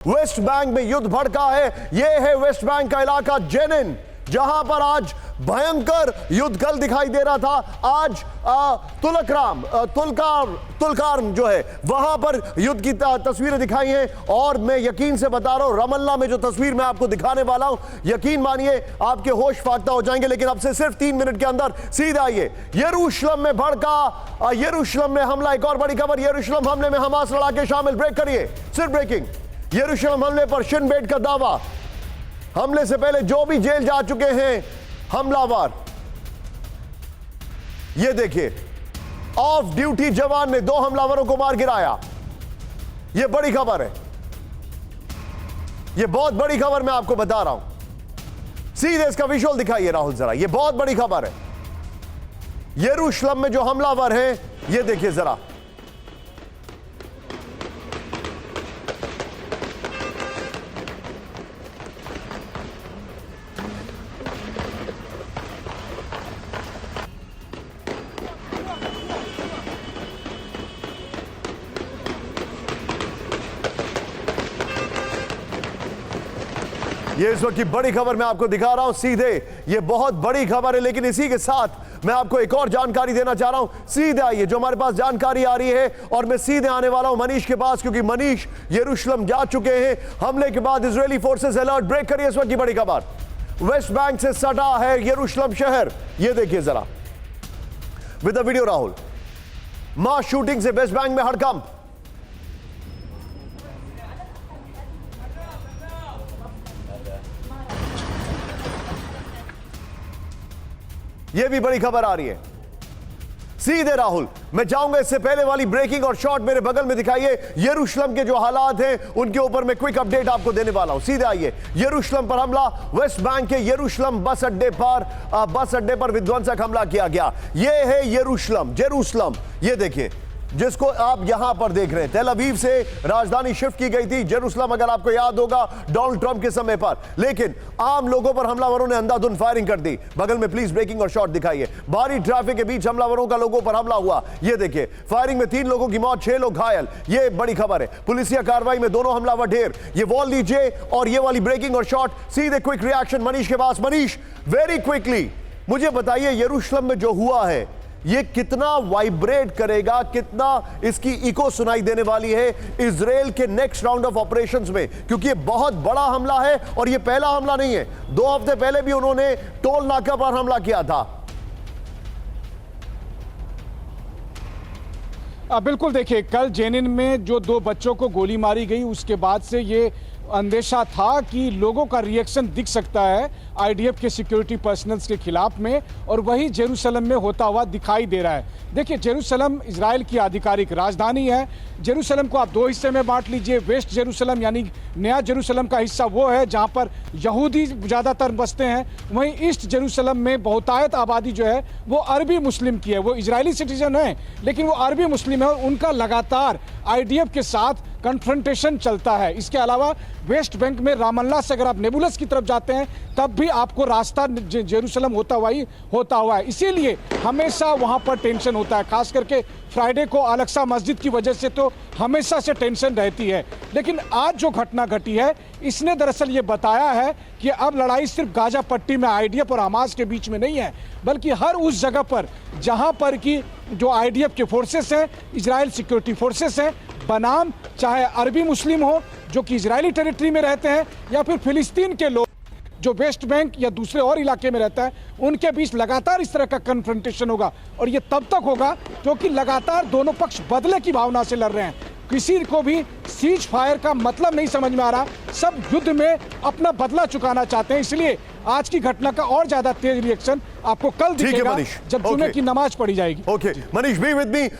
West Bank में युद्ध भड़का है। यह है वेस्ट बैंक का इलाका जेनिन, जहां पर आज भयंकर युद्ध कल दिखाई दे रहा था। आज तुलकारम जो है वहां पर युद्ध की तस्वीरें दिखाई हैं। और मैं यकीन से बता रहा हूं, रमल्ला में जो तस्वीर मैं आपको दिखाने वाला हूं, यकीन मानिए आपके होश फाख्ता हो जाएंगे। लेकिन अब से सिर्फ 3 मिनट के अंदर सीधा आइए। यरूशलेम में भड़का, यरूशलेम में हमला। एक और बड़ी खबर, यरूशलेम हमले में हमास लड़ाके शामिल। ब्रेक करिए, सिर्फ ब्रेकिंग। यरूशलेम हमले पर शिन बेट का दावा, हमले से पहले जो भी जेल जा चुके हैं हमलावर, ये देखिए, ऑफ ड्यूटी जवान ने 2 हमलावरों को मार गिराया। ये बड़ी खबर है, ये बहुत बड़ी खबर मैं आपको बता रहा हूं। सीधे इसका विजुअल दिखाइए राहुल जरा, ये बहुत बड़ी खबर है। यरूशलेम में जो हमलावर हैं, ये देखिए जरा, ये इस वक्त की बड़ी खबर मैं आपको दिखा रहा हूं सीधे। ये बहुत बड़ी खबर है, लेकिन इसी के साथ मैं आपको एक और जानकारी देना चाह रहा हूं। सीधे आइए, जो हमारे पास जानकारी आ रही है, और मैं सीधे आने वाला हूं मनीष के पास, क्योंकि मनीष यरूशलेम जा चुके हैं। हमले के बाद इजरायली फोर्सेस अलर्ट। ब्रेक करिए इस वक्त की बड़ी खबर। वेस्ट बैंक से सटा है यरूशलेम शहर, ये देखिए जरा with the video Rahul. Mass shooting से वेस्ट बैंक में हड़कंप। यह भी बड़ी खबर आ रही है। सीधे राहुल, मैं चाहूंगा इससे पहले वाली ब्रेकिंग और शॉट मेरे बगल में दिखाइए। यरूशलेम के जो हालात हैं उनके ऊपर मैं क्विक अपडेट आपको देने वाला हूं। सीधे आइए, यरूशलेम पर हमला। वेस्ट बैंक के यरूशलेम बस अड्डे पर विध्वंसक हमला किया गया। यह है यरूशलेम, जेरूशलेम, ये देखिए, जिसको आप यहां पर देख रहे हैं। तेल अवीव से राजधानी शिफ्ट की गई थी जेरूशलेम, अगर आपको याद होगा, डोनाल्ड ट्रंप के समय पर। लेकिन आम लोगों पर हमलावरों ने अंधाधुंध फायरिंग कर दी। बगल में प्लीज ब्रेकिंग और शॉट दिखाइए। भारी ट्रैफिक के बीच हमलावरों का लोगों पर हमला हुआ। ये देखिए, फायरिंग में 3 लोगों की मौत, 6 लोग घायल। ये बड़ी खबर है। पुलिसिया कार्रवाई में दोनों हमलावर ढेर। ये वॉल लीजिए और ये वाली ब्रेकिंग और शॉट। सीधे क्विक रिएक्शन मनीष के पास। मनीष, वेरी क्विकली मुझे बताइए, यरूशलेम में जो हुआ है ये कितना वाइब्रेट करेगा, कितना इसकी इको सुनाई देने वाली है इजराइल के नेक्स्ट राउंड ऑफ ऑपरेशंस में, क्योंकि ये बहुत बड़ा हमला है और ये पहला हमला नहीं है। 2 हफ्ते पहले भी उन्होंने टोल नाका पर हमला किया था। बिल्कुल, देखिए, कल जेनिन में जो 2 बच्चों को गोली मारी गई, उसके बाद से ये अंदेशा था कि लोगों का रिएक्शन दिख सकता है आईडीएफ के सिक्योरिटी पर्सनल्स के खिलाफ में, और वही जेरूशलेम में होता हुआ दिखाई दे रहा है। देखिए, जेरूशलेम इजराइल की आधिकारिक राजधानी है। जेरूशलेम को आप 2 हिस्से में बांट लीजिए। वेस्ट जेरूशलेम यानी नया जेरूशलेम का हिस्सा वो है जहां पर यहूदी ज़्यादातर बसते हैं। वहीं ईस्ट जेरूशलेम में बहुतायत आबादी जो है वो अरबी मुस्लिम की है। वो इजरायली सिटीजन है लेकिन वो अरबी मुस्लिम है, और उनका लगातार आईडीएफ के साथ कन्फ्रंटेशन चलता है। इसके अलावा वेस्ट बैंक में रामल्ला से अगर आप नेबुलस की तरफ जाते हैं तब भी आपको रास्ता जेरूशलेम होता हुआ है। इसीलिए हमेशा वहां पर टेंशन होता है, खास करके फ्राइडे को अल-अक्सा मस्जिद की वजह से तो हमेशा से टेंशन रहती है। लेकिन आज जो घटना घटी है, इसने दरअसल ये बताया है कि अब लड़ाई सिर्फ गाजा पट्टी में आईडीएफ और हमास के बीच में नहीं है, बल्कि हर उस जगह पर जहां पर कि जो आईडीएफ के फोर्सेस हैं, इजराइल सिक्योरिटी फोर्सेस हैं, बनाम चाहे अरबी मुस्लिम हो जो कि इजरायली टेरिटरी में रहते हैं, या फिर फिलिस्तीन के लोग जो वेस्ट बैंक या दूसरे और इलाके में रहता है, उनके बीच लगातार इस तरह का कन्फ्रंटेशन होगा। और ये तब तक होगा क्योंकि लगातार दोनों पक्ष बदले की भावना से लड़ रहे हैं। किसी को भी सीज फायर का मतलब नहीं समझ में आ रहा, सब युद्ध में अपना बदला चुकाना चाहते हैं। इसलिए आज की घटना का और ज्यादा तेज रिएक्शन आपको कल दिखेगा जब जुमे की नमाज पढ़ी जाएगी। Okay, Manish, be with me.